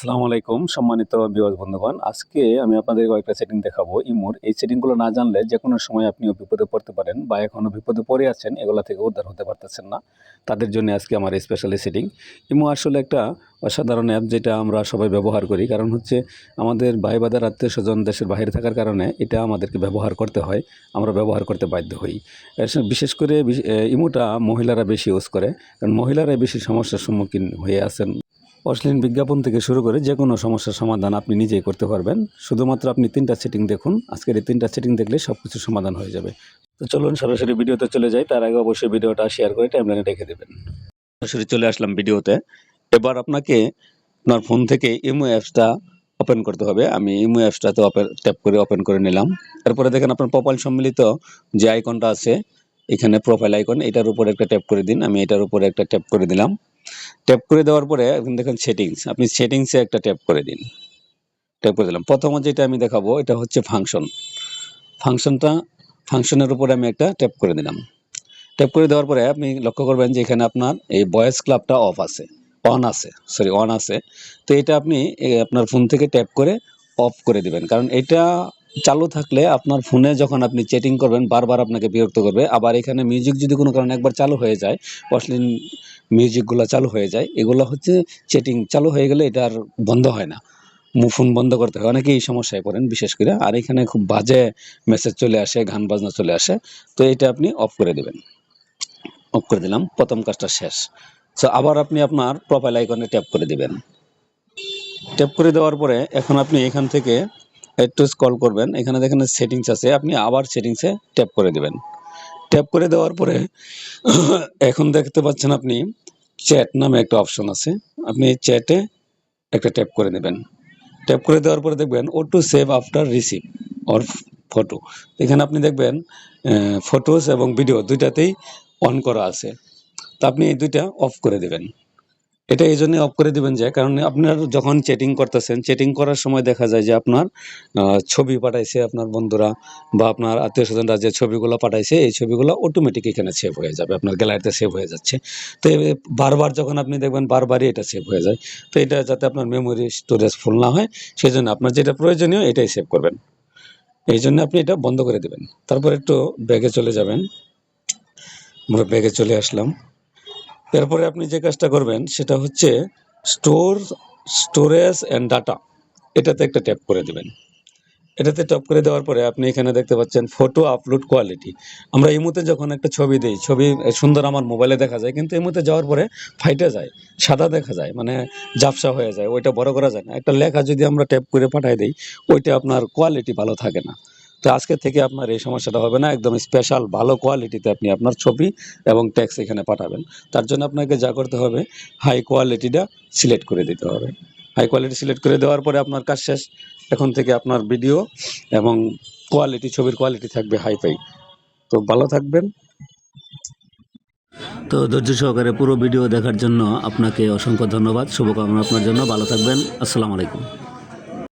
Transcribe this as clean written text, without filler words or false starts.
আসসালামু আলাইকুম সম্মানিত ভিউয়ার্স বন্ধুগণ। আজকে আমি আপনাদের কয়েকটা সেটিং দেখাবো ইমোর। এই সেটিংগুলো না জানলে যেকোনো সময় আপনিও বিপদে পড়তে পারেন বা এখনো বিপদে পড়ে আছেন, এগুলা থেকে উদ্ধার হতে পারতেছেন না। তাদের জন্য আজকে আমার এই স্পেশাল সেটিং। ইমো আসলে একটা অসাধারণ অ্যাপ যেটা আমরা সবাই ব্যবহার করি। কারণ হচ্ছে আমাদের ভাই ব্রাদার আত্মীয়স্বজন দেশের বাইরে থাকার কারণে এটা আমাদেরকে ব্যবহার করতে হয়। আমরা ব্যবহার করতে বাধ্য হই। বিশেষ করে ইমোটা মহিলারা বেশি ইউজ করে। কারণ মহিলারাই বেশি সমস্যার সম্মুখীন হয়ে আছেন। অশ্লীল বিজ্ঞাপন থেকে শুরু করে যে কোনো সমস্যার সমাধান আপনি নিজেই করতে পারবেন। শুধুমাত্র আপনি ৩টা সেটিং দেখুন। আজকের এই ৩টা সেটিং দেখলে সব কিছুর সমাধান হয়ে যাবে। তো চলুন সরাসরি ভিডিওতে চলে যাই। তার আগে অবশ্যই ভিডিওটা শেয়ার করে টাইমলাইনে রেখে দেবেন। সরাসরি চলে আসলাম ভিডিওতে। এবার আপনাকে আপনার ফোন থেকে ইমো অ্যাপসটা ওপেন করতে হবে। আমি ইমো অ্যাপসটাতে ট্যাপ করে ওপেন করে নিলাম। এরপরে দেখেন আপনার প্রোফাইল সম্মিলিত যে আইকনটা আছে, এখানে প্রোফাইল আইকন, এটার উপরে একটা ট্যাপ করে দিন। আমি এটার উপরে একটা ট্যাপ করে দিলাম। ট্যাপ করে দেওয়ার পরে এখন দেখেন সেটিংস, আপনি সেটিংসে একটা ট্যাপ করে দিন। ট্যাপ করে দিলাম। প্রথমত যেটা আমি দেখাবো এটা হচ্ছে ফাংশনের উপরে আমি একটা ট্যাপ করে দিলাম। ট্যাপ করে দেওয়ার পরে আপনি লক্ষ্য করবেন যে এখানে আপনার এই ভয়েস ক্লাবটা অন আছে। তো এটা আপনি আপনার ফোন থেকে ট্যাপ করে অফ করে দিবেন। কারণ এটা চালু থাকলে আপনার ফোনে যখন আপনি চ্যাটিং করবেন বারবার আপনাকে বিরক্ত করবে। আবার এখানে মিউজিক যদি কোনো কারণে একবার চালু হয়ে যায়, অশ্লীল মিউজিকগুলো চালু হয়ে যায়, এগুলো হচ্ছে চ্যাটিং চালু হয়ে গেলে এটা আর বন্ধ হয় না। ফোন বন্ধ করতে হয়, অনেকেই এই সমস্যায় পড়েন বিশেষ করে। আর এখানে খুব বাজে মেসেজ চলে আসে, গান বাজনা চলে আসে। তো এটা আপনি অফ করে দিবেন। অফ করে দিলাম, প্রথম কাজটা শেষ। সো আবার আপনি আপনার প্রোফাইল আইকনে ট্যাপ করে দিবেন। ট্যাপ করে দেওয়ার পরে এখন আপনি এখান থেকে একটু স্ক্রল করবেন, এখানে দেখেন সেটিংস আছে, আপনি আবার সেটিংসে ট্যাপ করে দিবেন। ট্যাপ করে দেওয়ার পরে এখন দেখতে পাচ্ছেন আপনি চ্যাট নামে একটা অপশন আছে, আপনি চ্যাটে একটা ট্যাপ করে নেবেন। ট্যাপ করে দেওয়ার পরে দেখবেন auto save after receive or photo. এখানে আপনি দেখবেন ফটোস এবং ভিডিও দুইটাতেই অন করা আছে। তো আপনি এই দুইটা অফ করে দেবেন। এটা এই জন্য অফ করে দিবেন যে, কারণ আপনার যখন চ্যাটিং করতেছেন, চ্যাটিং করার সময় দেখা যায় যে আপনার ছবি পাঠাইছে আপনার বন্ধুরা বা আপনার আত্মীয় স্বজনরা যে ছবিগুলো পাঠাইছে, এই ছবিগুলো অটোমেটিক এখানে সেভ হয়ে যাবে, আপনার গ্যালারিতে সেভ হয়ে যাচ্ছে। তো বারবার যখন আপনি দেখবেন বারবারই এটা সেভ হয়ে যায়। তো এটা যাতে আপনার মেমোরি স্টোরেজ ফুল না হয়, সেই জন্য আপনার যেটা প্রয়োজনীয় এটাই সেভ করবেন। এই জন্য আপনি এটা বন্ধ করে দেবেন। তারপর একটু ব্যাগে চলে যাবেন। আমরা ব্যাগে চলে আসলাম। এরপরে আপনি যে কাজটা করবেন সেটা হচ্ছে স্টোরেজ অ্যান্ড ডাটা, এটাতে একটা ট্যাপ করে দিবেন। এটাতে ট্যাপ করে দেওয়ার পরে আপনি এখানে দেখতে পাচ্ছেন ফটো আপলোড কোয়ালিটি। আমরা ইমোতে যখন একটা ছবি দিই, ছবি সুন্দর আমার মোবাইলে দেখা যায়, কিন্তু ইমোতে যাওয়ার পরে ফাইটে যায়, সাদা দেখা যায়, মানে ঝাপসা হয়ে যায়, ওইটা বড় করা যায় না। একটা লেখা যদি আমরা ট্যাপ করে পাঠাই দিই, ওইটা আপনার কোয়ালিটি ভালো থাকে না। তো আজকে থেকে আপনার এই সমস্যাটা হবে না, একদম স্পেশাল ভালো কোয়ালিটিতে আপনি আপনার ছবি এবং টেক্সট এখানে পাঠাবেন। তার জন্য আপনাকে যা করতে হবে, হাই কোয়ালিটিটা সিলেক্ট করে দিতে হবে। হাই কোয়ালিটি সিলেক্ট করে দেওয়ার পরে আপনার কাজ শেষ। এখন থেকে আপনার ভিডিও এবং ছবির কোয়ালিটি থাকবে হাইফাই। তো ভালো থাকবেন। তো ধৈর্য সহকারে পুরো ভিডিও দেখার জন্য আপনাকে অসংখ্য ধন্যবাদ। শুভকামনা আপনার জন্য। ভালো থাকবেন। আসসালামু আলাইকুম।